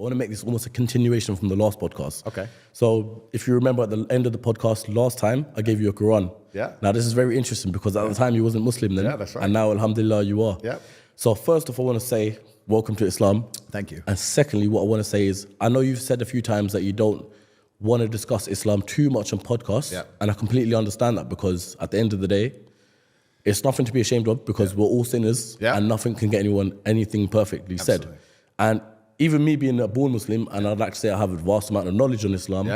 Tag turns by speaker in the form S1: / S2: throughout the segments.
S1: I want to make this almost a continuation from the last podcast.
S2: Okay.
S1: So if you remember at the end of the podcast last time, I gave you a Quran.
S2: Yeah.
S1: Now this is very interesting because at the time you wasn't Muslim then.
S2: Yeah, that's right.
S1: And now, alhamdulillah, you are.
S2: Yeah.
S1: So first of all, I want to say, welcome to Islam.
S2: Thank you.
S1: And secondly, what I want to say is, I know you've said a few times that you don't want to discuss Islam too much on podcasts.
S2: Yeah.
S1: And I completely understand that because at the end of the day, it's nothing to be ashamed of because we're all sinners and nothing can get anyone anything perfectly said. And even me being a born Muslim, and I'd like to say I have a vast amount of knowledge on Islam,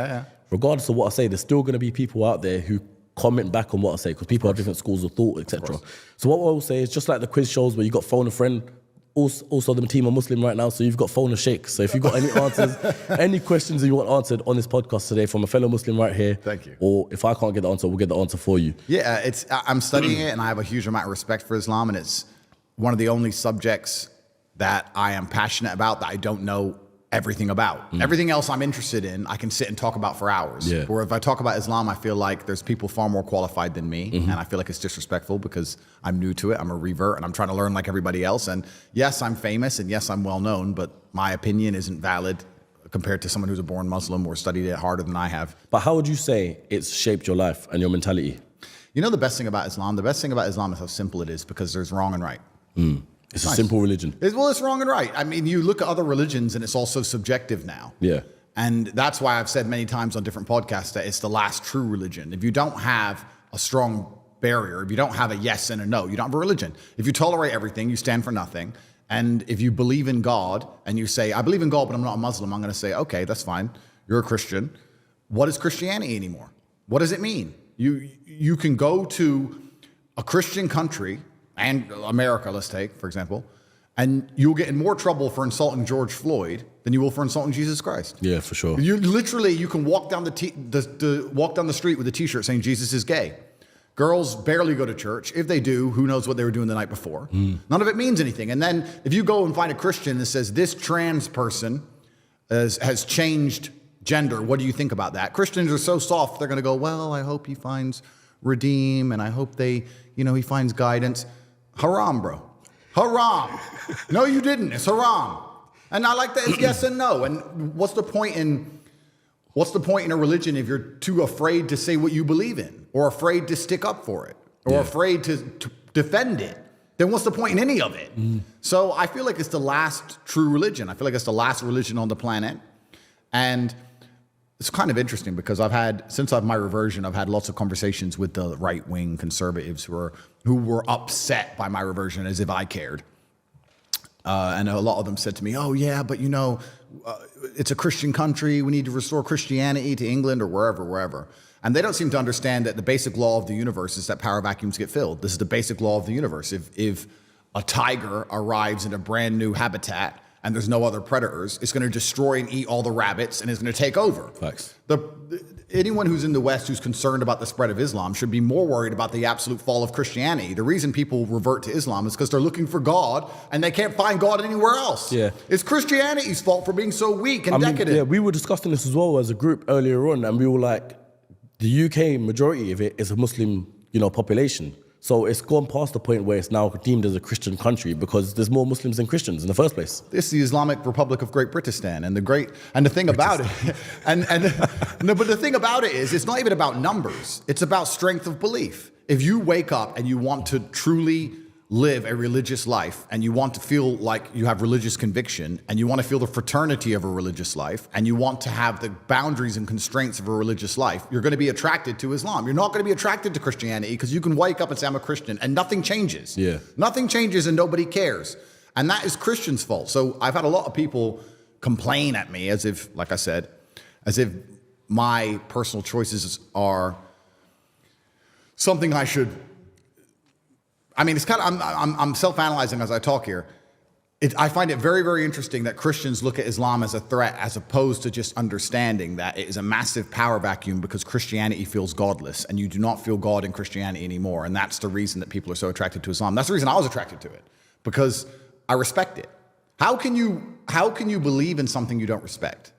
S1: regardless of what I say, there's still going to be people out there who comment back on what I say because people have different schools of thought, etc. So what I will say is just like the quiz shows where you got phone a friend, also the team are Muslim right now, so you've got phone a sheikh. So if you've got any answers, any questions that you want answered on this podcast today from a fellow Muslim right here,
S2: thank you.
S1: Or if I can't get the answer, we'll get the answer for you.
S2: Yeah, I'm studying it and I have a huge amount of respect for Islam, and it's one of the only subjects that I am passionate about that I don't know everything about. Everything else I'm interested in, I can sit and talk about for hours.
S1: Yeah.
S2: Or if I talk about Islam, I feel like there's people far more qualified than me, and I feel like it's disrespectful because I'm new to it, I'm a revert, and I'm trying to learn like everybody else. And yes, I'm famous, and yes, I'm well known, but my opinion isn't valid compared to someone who's a born Muslim or studied it harder than I have.
S1: But how would you say it's shaped your life and your mentality?
S2: You know the best thing about Islam? The best thing about Islam is how simple it is because there's wrong and right.
S1: It's a simple religion.
S2: Well, it's wrong and right. I mean, you look at other religions and it's also subjective now.
S1: Yeah.
S2: And that's why I've said many times on different podcasts that it's the last true religion. If you don't have a strong barrier, if you don't have a yes and a no, you don't have a religion. If you tolerate everything, you stand for nothing. And if you believe in God and you say, I believe in God, but I'm not a Muslim, I'm going to say, okay, that's fine. You're a Christian. What is Christianity anymore? What does it mean? You can go to a Christian country, and America, let's take, for example, and you'll get in more trouble for insulting George Floyd than you will for insulting Jesus Christ.
S1: Yeah, for sure.
S2: You can walk down walk down the street with a T-shirt saying Jesus is gay. Girls barely go to church. If they do, who knows what they were doing the night before. None of it means anything. And then if you go and find a Christian that says this trans person has changed gender, what do you think about that? Christians are so soft, they're going to go, well, I hope he finds redeem, and I hope he finds guidance. Haram, bro. Haram. No, you didn't. It's haram. And I like that it's yes and no. And what's the point in a religion if you're too afraid to say what you believe in, or afraid to stick up for it, or afraid to defend it? Then what's the point in any of it? So I feel like it's the last true religion. I feel like it's the last religion on the planet. And it's kind of interesting because since my reversion, I've had lots of conversations with the right-wing conservatives who were upset by my reversion as if I cared. And a lot of them said to me, oh yeah, but it's a Christian country. We need to restore Christianity to England or wherever. And they don't seem to understand that the basic law of the universe is that power vacuums get filled. This is the basic law of the universe. If a tiger arrives in a brand new habitat and there's no other predators, it's going to destroy and eat all the rabbits and it's going to take over.
S1: Facts.
S2: Anyone who's in the West who's concerned about the spread of Islam should be more worried about the absolute fall of Christianity. The reason people revert to Islam is because they're looking for God and they can't find God anywhere else.
S1: Yeah.
S2: It's Christianity's fault for being so weak and decadent.
S1: Yeah, we were discussing this as well as a group earlier on, and we were like, the UK majority of it is a Muslim, population. So it's gone past the point where it's now deemed as a Christian country because there's more Muslims than Christians in the first place.
S2: This is the Islamic Republic of Great Britistan, and the thing about it, but the thing about it is, it's not even about numbers. It's about strength of belief. If you wake up and you want to truly live a religious life, and you want to feel like you have religious conviction, and you want to feel the fraternity of a religious life, and you want to have the boundaries and constraints of a religious life, you're going to be attracted to Islam. You're not going to be attracted to Christianity because you can wake up and say, I'm a Christian, and nothing changes.
S1: Yeah.
S2: Nothing changes and nobody cares. And that is Christians' fault. So I've had a lot of people complain at me as if, like I said, as if my personal choices are something I should... I mean, it's kind of, I'm self-analyzing as I talk here. I find it very, very interesting that Christians look at Islam as a threat as opposed to just understanding that it is a massive power vacuum because Christianity feels godless and you do not feel God in Christianity anymore. And that's the reason that people are so attracted to Islam. That's the reason I was attracted to it, because I respect it. How can you believe in something you don't respect?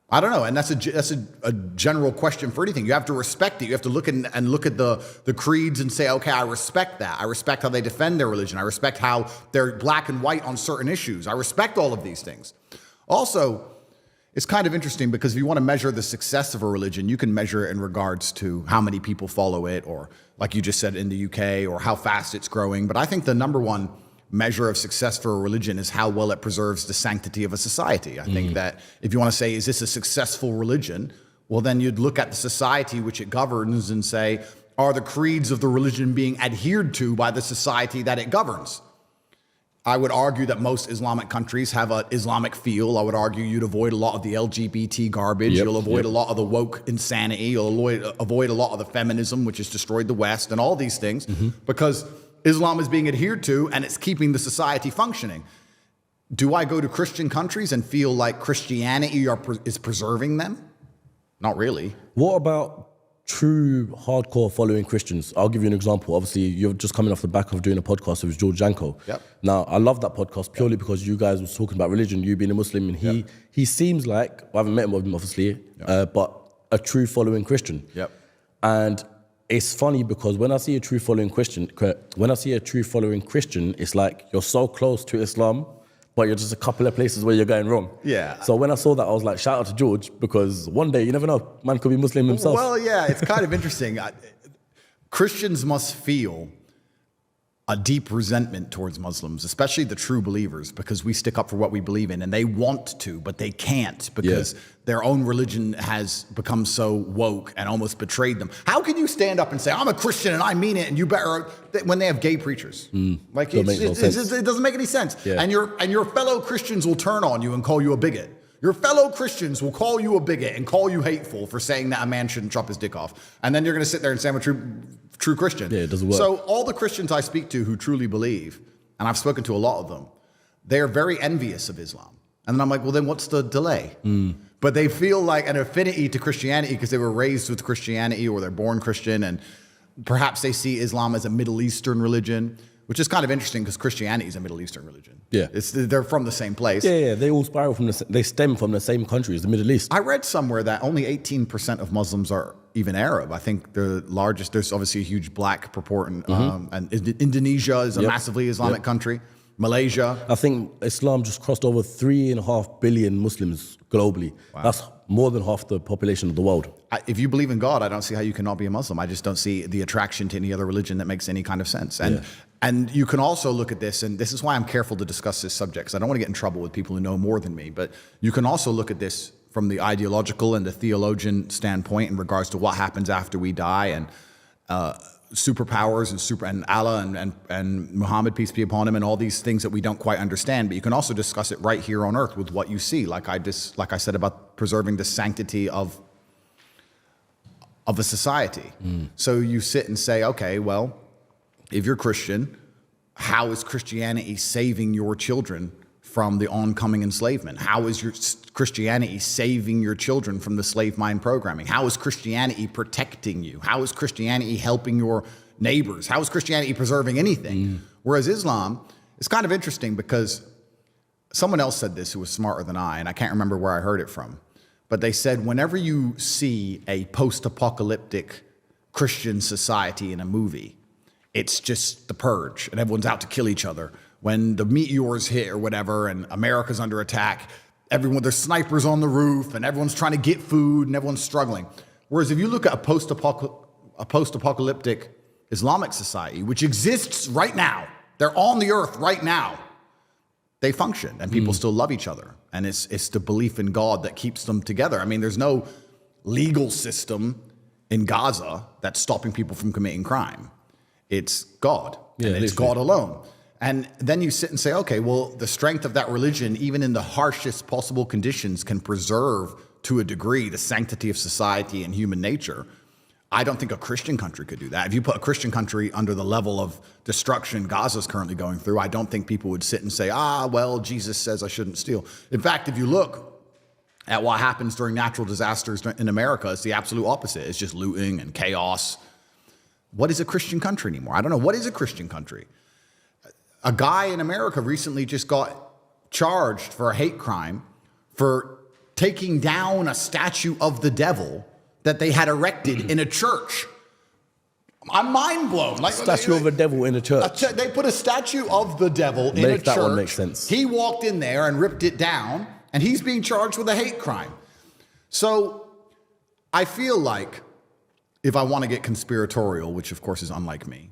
S2: I don't know, and that's a general question for anything. You have to respect it. You have to look at the creeds and say, okay, I respect that. I respect how they defend their religion. I respect how they're black and white on certain issues. I respect all of these things. Also, it's kind of interesting because if you want to measure the success of a religion, you can measure it in regards to how many people follow it, or like you just said in the UK, or how fast it's growing. But I think the number one measure of success for a religion is how well it preserves the sanctity of a society. I think that if you want to say, is this a successful religion? Well, then you'd look at the society which it governs and say, are the creeds of the religion being adhered to by the society that it governs? I would argue that most Islamic countries have an Islamic feel. I would argue you'd avoid a lot of the LGBT garbage. You'll avoid a lot of the woke insanity. You'll avoid a lot of the feminism, which has destroyed the West, and all these things, because Islam is being adhered to and it's keeping the society functioning. Do I go to Christian countries and feel like Christianity is preserving them? Not really.
S1: What about true hardcore following Christians? I'll give you an example. Obviously, you're just coming off the back of doing a podcast with George Janko.
S2: Yep.
S1: Now, I love that podcast purely because you guys was talking about religion, you being a Muslim, and he seems like, I haven't met him obviously, but a true following Christian.
S2: Yep.
S1: And it's funny because when I see a true following Christian, it's like you're so close to Islam, but you're just a couple of places where you're going wrong.
S2: Yeah.
S1: So when I saw that, I was like, shout out to George, because one day, you never know, man could be Muslim himself.
S2: Well, yeah, it's kind of interesting. Christians must feel a deep resentment towards Muslims, especially the true believers, because we stick up for what we believe in, and they want to, but they can't because their own religion has become so woke and almost betrayed them. How can you stand up and say, I'm a Christian and I mean it, and you better, when they have gay preachers? Like, it doesn't make any sense.
S1: Yeah.
S2: And your fellow Christians will turn on you and call you a bigot. Your fellow Christians will call you a bigot and call you hateful for saying that a man shouldn't chop his dick off. And then you're going to sit there and say I'm a true Christian.
S1: Yeah, it doesn't work.
S2: So all the Christians I speak to who truly believe, and I've spoken to a lot of them, they are very envious of Islam. And then I'm like, well, then what's the delay? But they feel like an affinity to Christianity because they were raised with Christianity or they're born Christian, and perhaps they see Islam as a Middle Eastern religion, which is kind of interesting because Christianity is a Middle Eastern religion.
S1: Yeah.
S2: They're from the same place.
S1: Yeah, they all spiral they stem from the same country as the Middle East.
S2: I read somewhere that only 18% of Muslims are even Arab. I think the largest, there's obviously a huge black proportion, and Indonesia is a massively Islamic country. Malaysia.
S1: I think Islam just crossed over 3.5 billion Muslims globally. Wow. That's more than half the population of the world.
S2: If you believe in God, I don't see how you cannot be a Muslim. I just don't see the attraction to any other religion that makes any kind of sense. And you can also look at this, and this is why I'm careful to discuss this subject, because I don't want to get in trouble with people who know more than me, but you can also look at this from the ideological and the theologian standpoint in regards to what happens after we die, and superpowers and Allah and Muhammad, peace be upon him, and all these things that we don't quite understand. But you can also discuss it right here on earth with what you see, like I said about preserving the sanctity of a society. So you sit and say, okay, well, if you're Christian, how is Christianity saving your children from the oncoming enslavement? How is your Christianity saving your children from the slave mind programming? How is Christianity protecting you? How is Christianity helping your neighbors? How is Christianity preserving anything? Whereas Islam is kind of interesting because someone else said this who was smarter than I, and I can't remember where I heard it from, but they said whenever you see a post-apocalyptic Christian society in a movie, it's just the purge and everyone's out to kill each other. When the meteors hit or whatever and America's under attack, there's snipers on the roof and everyone's trying to get food and everyone's struggling. Whereas if you look at a post-apocalyptic Islamic society, which exists right now, they're on the earth right now, they function and people still love each other. And it's the belief in God that keeps them together. I mean, there's no legal system in Gaza that's stopping people from committing crime. It's God, and it's God alone. And then you sit and say, okay, well, the strength of that religion, even in the harshest possible conditions, can preserve, to a degree, the sanctity of society and human nature. I don't think a Christian country could do that. If you put a Christian country under the level of destruction Gaza's currently going through, I don't think people would sit and say, well, Jesus says I shouldn't steal. In fact, if you look at what happens during natural disasters in America, it's the absolute opposite. It's just looting and chaos. What is a Christian country anymore? I don't know. What is a Christian country? A guy in America recently just got charged for a hate crime for taking down a statue of the devil that they had erected in a church. I'm mind blown. Like,
S1: statue of a devil in a church.
S2: They put a statue of the devil in a church.
S1: That one makes sense.
S2: He walked in there and ripped it down and he's being charged with a hate crime. So I feel like if I want to get conspiratorial, which of course is unlike me,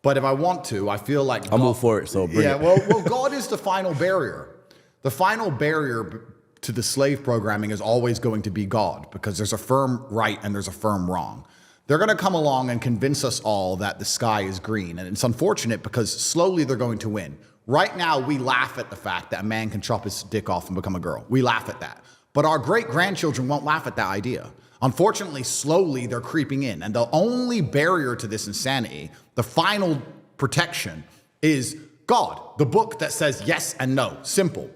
S2: but if I want to, I feel like
S1: I'm all for it, so bring it.
S2: Well, God is the final barrier. The final barrier to the slave programming is always going to be God, because there's a firm right and there's a firm wrong. They're going to come along and convince us all that the sky is green. And it's unfortunate because slowly they're going to win. Right now, we laugh at the fact that a man can chop his dick off and become a girl. We laugh at that. But our great-grandchildren won't laugh at that idea. Unfortunately, slowly they're creeping in. And the only barrier to this insanity, the final protection, is God, the book that says yes and no. Simple.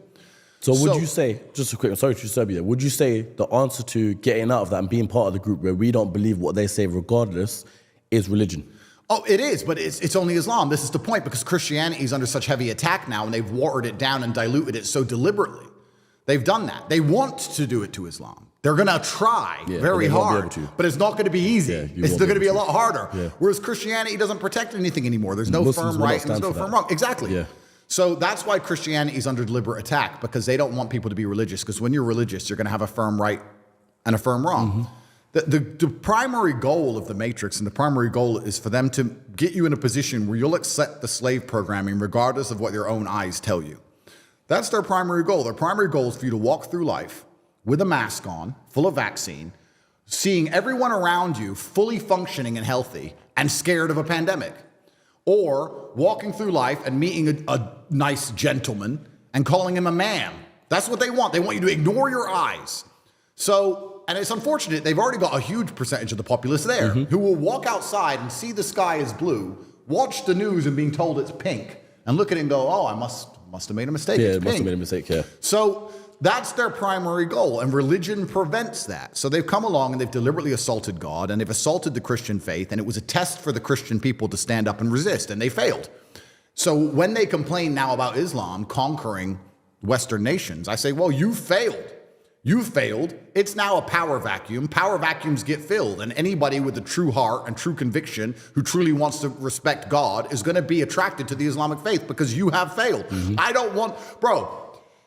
S1: So would you say, just a quick, sorry to disturb you there, would you say the answer to getting out of that and being part of the group where we don't believe what they say regardless is religion?
S2: Oh, it is, but it's only Islam. This is the point, because Christianity is under such heavy attack now, and they've watered it down and diluted it so deliberately. They've done that. They want to do it to Islam. They're going to try very hard, but it's not going to be easy. It's going to be a lot harder. Whereas Christianity doesn't protect anything anymore. There's no
S1: Muslims
S2: firm right and there's no firm wrong. Exactly.
S1: Yeah.
S2: So that's why Christianity is under deliberate attack, because they don't want people to be religious. Because when you're religious, you're going to have a firm right and a firm wrong. The primary goal of the Matrix, and the primary goal is for them to get you in a position where you'll accept the slave programming regardless of what your own eyes tell you. That's their primary goal. Their primary goal is for you to walk through life with a mask on, full of vaccine, seeing everyone around you fully functioning and healthy and scared of a pandemic. Or walking through life and meeting a nice gentleman and calling him a man. That's what they want. They want you to ignore your eyes. So, and it's unfortunate, they've already got a huge percentage of the populace there who will walk outside and see the sky is blue, watch the news and being told it's pink, and look at it and go, oh, I must have made a mistake.
S1: Yeah,
S2: it's
S1: must have made a mistake, yeah.
S2: So that's their primary goal, and religion prevents that. So they've come along and they've deliberately assaulted God, and they've assaulted the Christian faith, and it was a test for the Christian people to stand up and resist, and they failed. So when they complain now about Islam conquering Western nations, I say, well, you failed. You failed. It's now a power vacuum. Power vacuums get filled, and anybody with a true heart and true conviction who truly wants to respect God is going to be attracted to the Islamic faith because you have failed. I don't want, bro,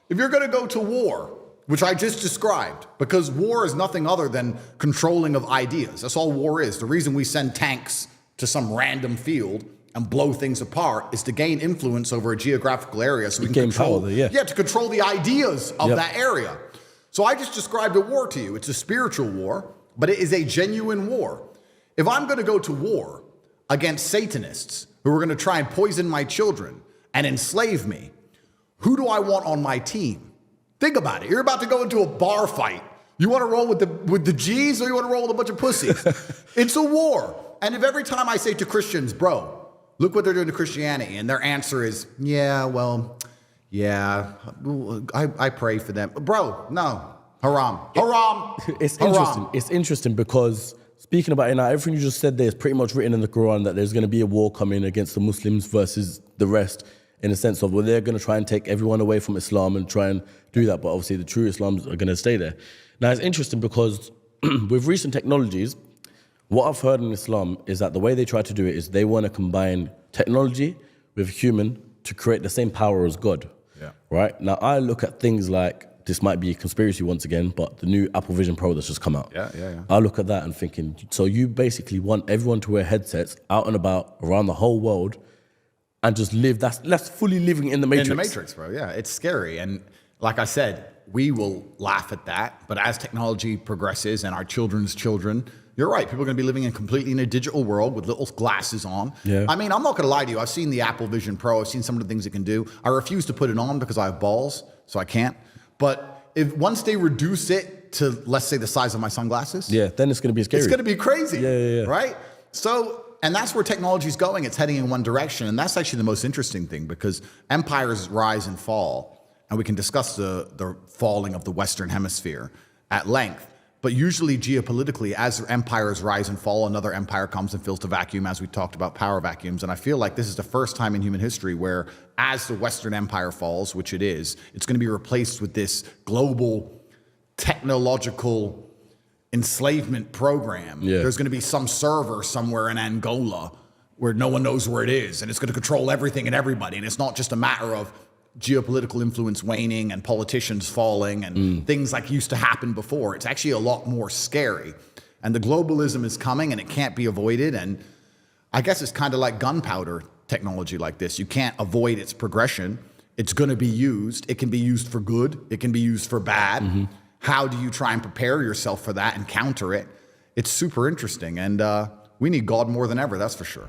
S2: if you're going to go to war, which I just described, because war is nothing other than controlling of ideas. That's all war is. The reason we send tanks to some random field and blow things apart is to gain influence over a geographical area so we can control, to control the ideas of that area. So I just described a war to you. It's a spiritual war, but it is a genuine war. If I'm going to go to war against Satanists who are going to try and poison my children and enslave me, who do I want on my team? Think about it. You're about to go into a bar fight. You want to roll with the G's, or you want to roll with a bunch of pussies? It's a war. And if every time I say to Christians, bro, look what they're doing to Christianity, and their answer is, yeah, well, yeah, I pray for them. Bro, no. Haram. Haram.
S1: It's interesting. It's interesting because speaking about it now, everything you just said there is pretty much written in the Quran that there's going to be a war coming against the Muslims versus the rest, in the sense of, well, they're going to try and take everyone away from Islam and try and do that. But obviously the true Islams are going to stay there. Now, it's interesting because with recent technologies, what I've heard in Islam is that the way they try to do it is they want to combine technology with human to create the same power as God. Yeah. Right? Now, I look at things like, this might be a conspiracy once again, but the new Apple Vision Pro that's just come out. I look at that and thinking, so you basically want everyone to wear headsets out and about around the whole world and just live, that's fully living in the Matrix.
S2: In the Matrix, bro, yeah. It's scary. And like I said, we will laugh at that. But as technology progresses and our children's children, you're right. People are going to be living completely in a digital world with little glasses on. Yeah. I mean, I'm not going to lie to you. I've seen the Apple Vision Pro. I've seen some of the things it can do. I refuse to put it on because I have balls, so I can't. But if once they reduce it to, let's say, the size of my sunglasses.
S1: Yeah, then it's going to be scary.
S2: It's going to be crazy.
S1: Yeah.
S2: Right? So, and that's where technology is going. It's heading in one direction. And that's actually the most interesting thing, because empires rise and fall. And we can discuss the falling of the Western Hemisphere at length. But usually geopolitically, as empires rise and fall, another empire comes and fills the vacuum, as we talked about power vacuums. And I feel like this is the first time in human history where, as the Western Empire falls, which it is, it's going to be replaced with this global technological enslavement program. Yeah. There's going to be some server somewhere in Angola where no one knows where it is, and it's going to control everything and everybody. And it's not just a matter of geopolitical influence waning and politicians falling and things like used to happen before. It's actually a lot more scary. And the globalism is coming and it can't be avoided. And I guess it's kind of like gunpowder technology like this. You can't avoid its progression. It's going to be used. It can be used for good. It can be used for bad. How do you try and prepare yourself for that and counter it? It's super interesting. And we need God more than ever, that's for sure.